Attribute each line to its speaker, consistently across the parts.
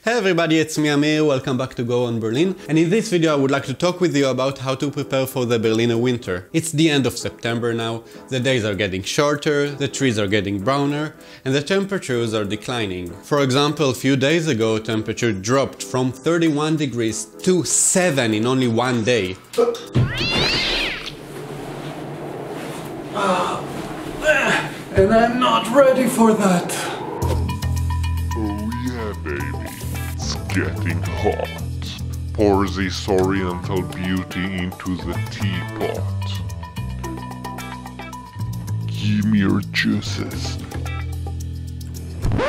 Speaker 1: Hey everybody, it's me Amir, welcome back to GoOn Berlin, and in this video I would like to talk with you about how to prepare for the Berliner winter. It's the end of September now, the days are getting shorter, the trees are getting browner, and the temperatures are declining. For example, a few days ago temperature dropped from 31 degrees to 7 in only one day.
Speaker 2: And I'm not ready for that.
Speaker 3: Oh yeah, baby. It's getting hot. Pour this oriental beauty into the teapot. Give me your juices.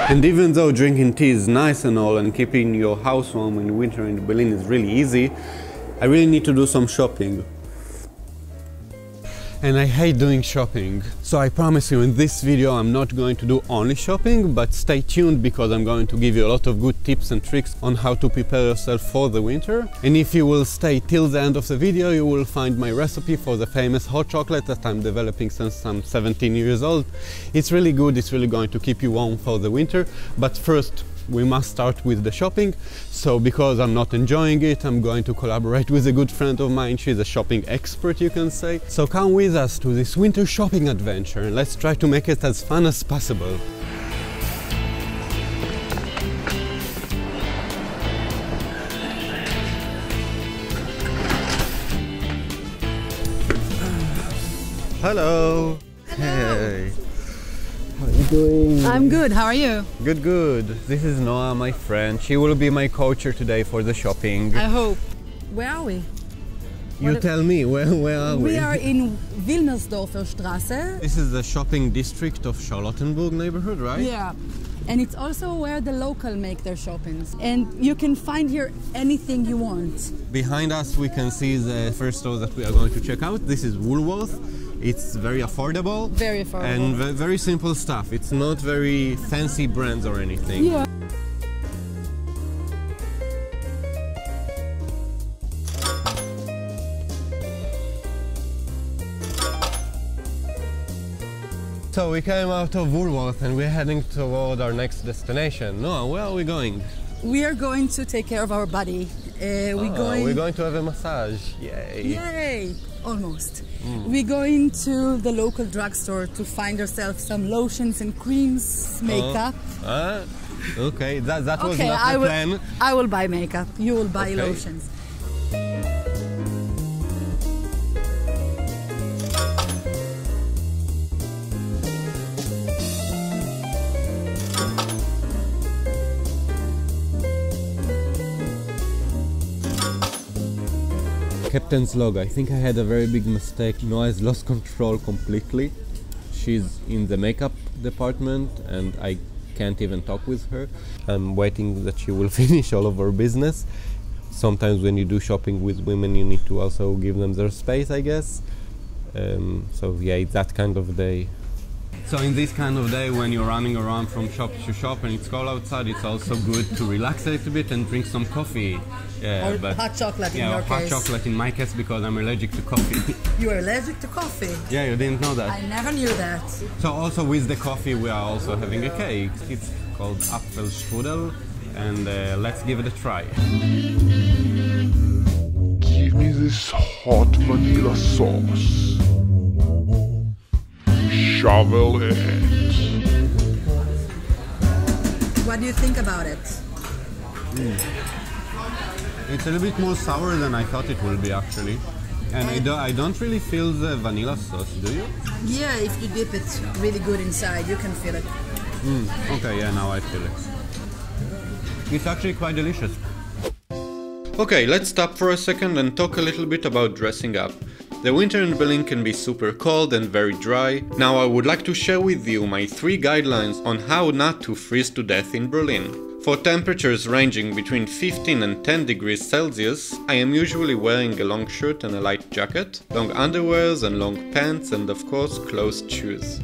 Speaker 1: And even though drinking tea is nice and all, and keeping your house warm in winter in Berlin is really easy, I really need to do some shopping. And I hate doing shopping, so I promise you in this video I'm not going to do only shopping, but stay tuned because I'm going to give you a lot of good tips and tricks on how to prepare yourself for the winter. And if you will stay till the end of the video, you will find my recipe for the famous hot chocolate that I'm developing since I'm 17 years old. It's really good, it's really going to keep you warm for the winter, but first we must start with the shopping. So because I'm not enjoying it, I'm going to collaborate with a good friend of mine. She's a shopping expert, you can say. So come with us to this winter shopping adventure and let's try to make it as fun as possible. Hello. Hey. How are you doing?
Speaker 4: I'm good, how are you?
Speaker 1: Good, good. This is Noa, my friend. She will be my coacher today for the shopping.
Speaker 4: I hope. Where are we?
Speaker 1: You tell me, where are we?
Speaker 4: We are in Wilmersdorfer Straße.
Speaker 1: This is the shopping district of Charlottenburg neighborhood, right?
Speaker 4: Yeah. And it's also where the local make their shoppings. And you can find here anything you want.
Speaker 1: Behind us we can see the first store that we are going to check out. This is Woolworth. It's very affordable.
Speaker 4: Very affordable.
Speaker 1: And very simple stuff. It's not very fancy brands or anything.
Speaker 4: Yeah.
Speaker 1: So we came out of Woolworth and we're heading toward our next destination. Noah, where are we going?
Speaker 4: We are going to take care of our body. We're
Speaker 1: going to have a massage. Yay!
Speaker 4: Yay! Almost. We're going to the local drugstore to find ourselves some lotions and creams, makeup.
Speaker 1: Okay, that was
Speaker 4: Okay,
Speaker 1: not the plan.
Speaker 4: I will buy makeup. You will buy
Speaker 1: Okay.
Speaker 4: lotions.
Speaker 1: Captain's log. I think I had a very big mistake. Noah has lost control completely. She's in the makeup department and I can't even talk with her. I'm waiting that she will finish all of her business. Sometimes when you do shopping with women you need to also give them their space, I guess. So yeah, it's that kind of day. So in this kind of day when you're running around from shop to shop and it's cold outside, it's also good to relax a little bit and drink some coffee. Yeah,
Speaker 4: Or hot chocolate in your
Speaker 1: hot
Speaker 4: case.
Speaker 1: chocolate in my case because I'm allergic to coffee.
Speaker 4: You are allergic to coffee?
Speaker 1: Yeah, you didn't know that.
Speaker 4: I never knew that.
Speaker 1: So also with the coffee we are also having a cake. It's called Apfelstrudel and let's give it a try.
Speaker 3: Give me this hot vanilla sauce. Shovel it.
Speaker 4: What do you think about it?
Speaker 1: It's a little bit more sour than I thought it will be actually. And I don't really feel the vanilla sauce, do you?
Speaker 4: Yeah, if you dip it really good inside, you can feel it.
Speaker 1: Okay, yeah, now I feel it. It's actually quite delicious. Okay, let's stop for a second and talk a little bit about dressing up. The winter in Berlin can be super cold and very dry. Now I would like to share with you my 3 guidelines on how not to freeze to death in Berlin. For temperatures ranging between 15 and 10 degrees Celsius, I am usually wearing a long shirt and a light jacket, long underwears and long pants and of course closed shoes.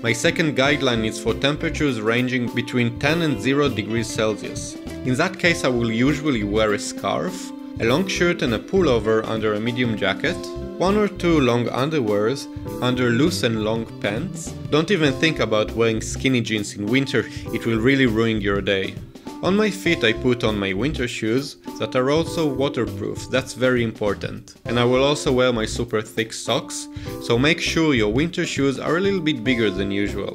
Speaker 1: My second guideline is for temperatures ranging between 10 and 0 degrees Celsius. In that case I will usually wear a scarf, a long shirt and a pullover under a medium jacket, 1 or 2 long underwears under loose and long pants. Don't even think about wearing skinny jeans in winter, it will really ruin your day. On my feet I put on my winter shoes that are also waterproof, that's very important. And I will also wear my super thick socks, so make sure your winter shoes are a little bit bigger than usual.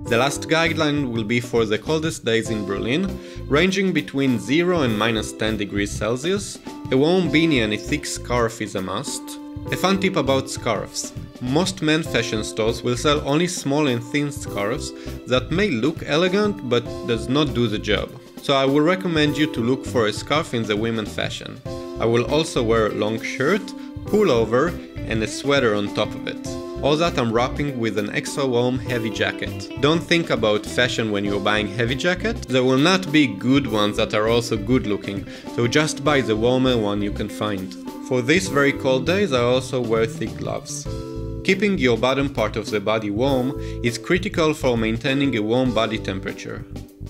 Speaker 1: The last guideline will be for the coldest days in Berlin, ranging between 0 and minus 10 degrees Celsius. A warm beanie and a thick scarf is a must. A fun tip about scarves. Most men's fashion stores will sell only small and thin scarves that may look elegant but does not do the job. So I will recommend you to look for a scarf in the women's fashion. I will also wear a long shirt, pullover and a sweater on top of it. All that I'm wrapping with an extra warm heavy jacket. Don't think about fashion when you're buying heavy jacket. There will not be good ones that are also good looking, so just buy the warmer one you can find. For these very cold days I also wear thick gloves. Keeping your bottom part of the body warm is critical for maintaining a warm body temperature.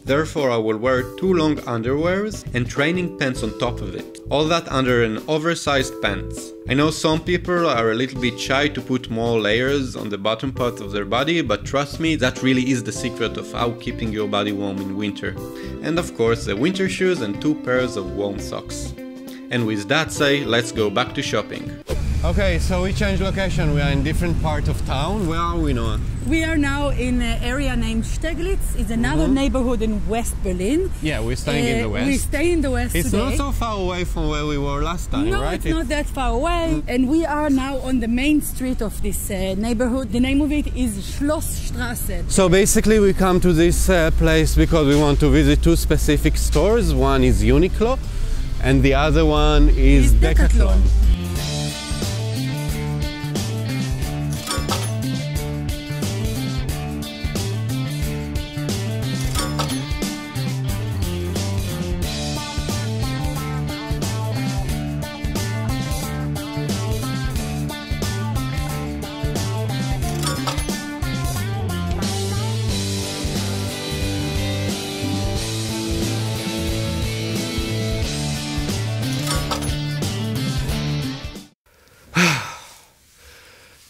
Speaker 1: Therefore I will wear 2 long underwears and training pants on top of it. All that under an oversized pants. I know some people are a little bit shy to put more layers on the bottom part of their body, but trust me, that really is the secret of how keeping your body warm in winter. And of course the winter shoes and 2 pairs of warm socks. And with that said, let's go back to shopping. Okay, so we changed location, we are in different part of town. Where are we, Noah?
Speaker 4: We are now in an area named Steglitz. It's another neighborhood in West Berlin.
Speaker 1: Yeah, we're staying in the west.
Speaker 4: We stay in the west
Speaker 1: It's
Speaker 4: today.
Speaker 1: not so far away from where we were last time,
Speaker 4: no,
Speaker 1: right?
Speaker 4: it's not that far away. And we are now on the main street of this neighborhood. The name of it is Schlossstraße.
Speaker 1: So basically we come to this place because we want to visit 2 specific stores. One is Uniqlo and the other one is Decathlon.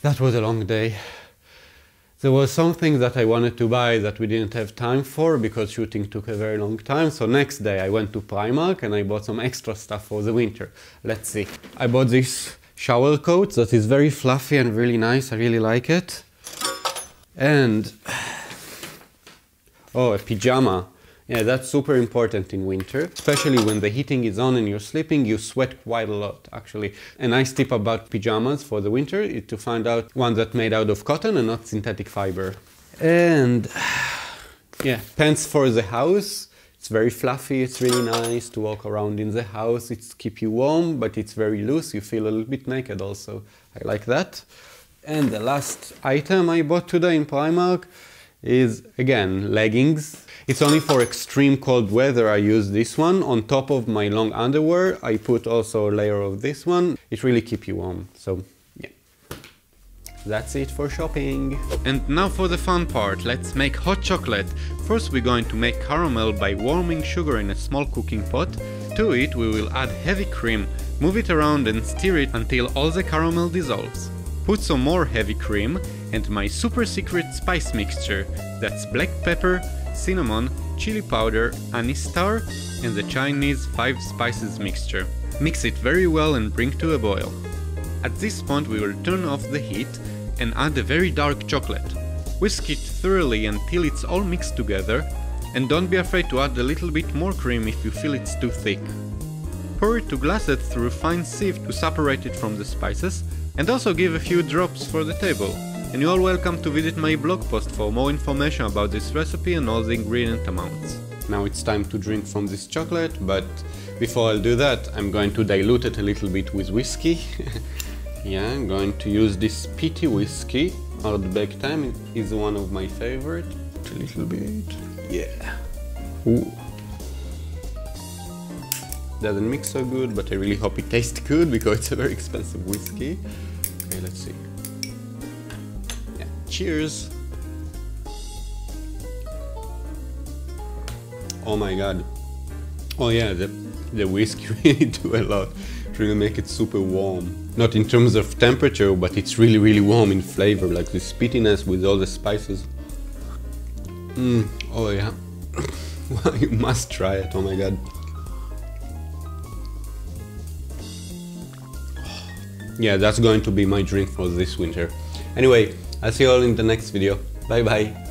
Speaker 1: That was a long day. There was something that I wanted to buy that we didn't have time for because shooting took a very long time. So next day I went to Primark and I bought some extra stuff for the winter. Let's see. I bought this shower coat that is very fluffy and really nice. I really like it. And oh, a pyjama. Yeah, that's super important in winter, especially when the heating is on and you're sleeping, you sweat quite a lot actually. A nice tip about pyjamas for the winter is to find out one that's made out of cotton and not synthetic fiber. And yeah, pants for the house. It's very fluffy, it's really nice to walk around in the house. It's keep you warm, but it's very loose. You feel a little bit naked also. I like that. And the last item I bought today in Primark is, again, leggings. It's only for extreme cold weather I use this one. On top of my long underwear, I put also a layer of this one. It really keeps you warm, so yeah. That's it for shopping. And now for the fun part, let's make hot chocolate. First we're going to make caramel by warming sugar in a small cooking pot. To it we will add heavy cream, move it around and stir it until all the caramel dissolves. Put some more heavy cream and my super secret spice mixture. That's black pepper, cinnamon, chili powder, anise star and the Chinese 5 spices mixture. Mix it very well and bring to a boil. At this point we will turn off the heat and add the very dark chocolate. Whisk it thoroughly until it's all mixed together and don't be afraid to add a little bit more cream if you feel it's too thick. Pour it to glass it through a fine sieve to separate it from the spices and also give a few drops for the table. And you're all welcome to visit my blog post for more information about this recipe and all the ingredient amounts. Now it's time to drink from this chocolate, but before I'll do that, I'm going to dilute it a little bit with whiskey. Yeah, I'm going to use this peaty whiskey. Outback Time is one of my favorite. A little bit. Yeah. Ooh. Doesn't mix so good, but I really hope it tastes good because it's a very expensive whiskey. Okay, let's see. Yeah. Cheers! Oh my god. Oh yeah, the whiskey really do a lot. It really make it super warm. Not in terms of temperature, but it's really, really warm in flavor, like the spittiness with all the spices. Oh yeah. You must try it, oh my god. Yeah, that's going to be my drink for this winter. Anyway, I'll see you all in the next video. Bye bye.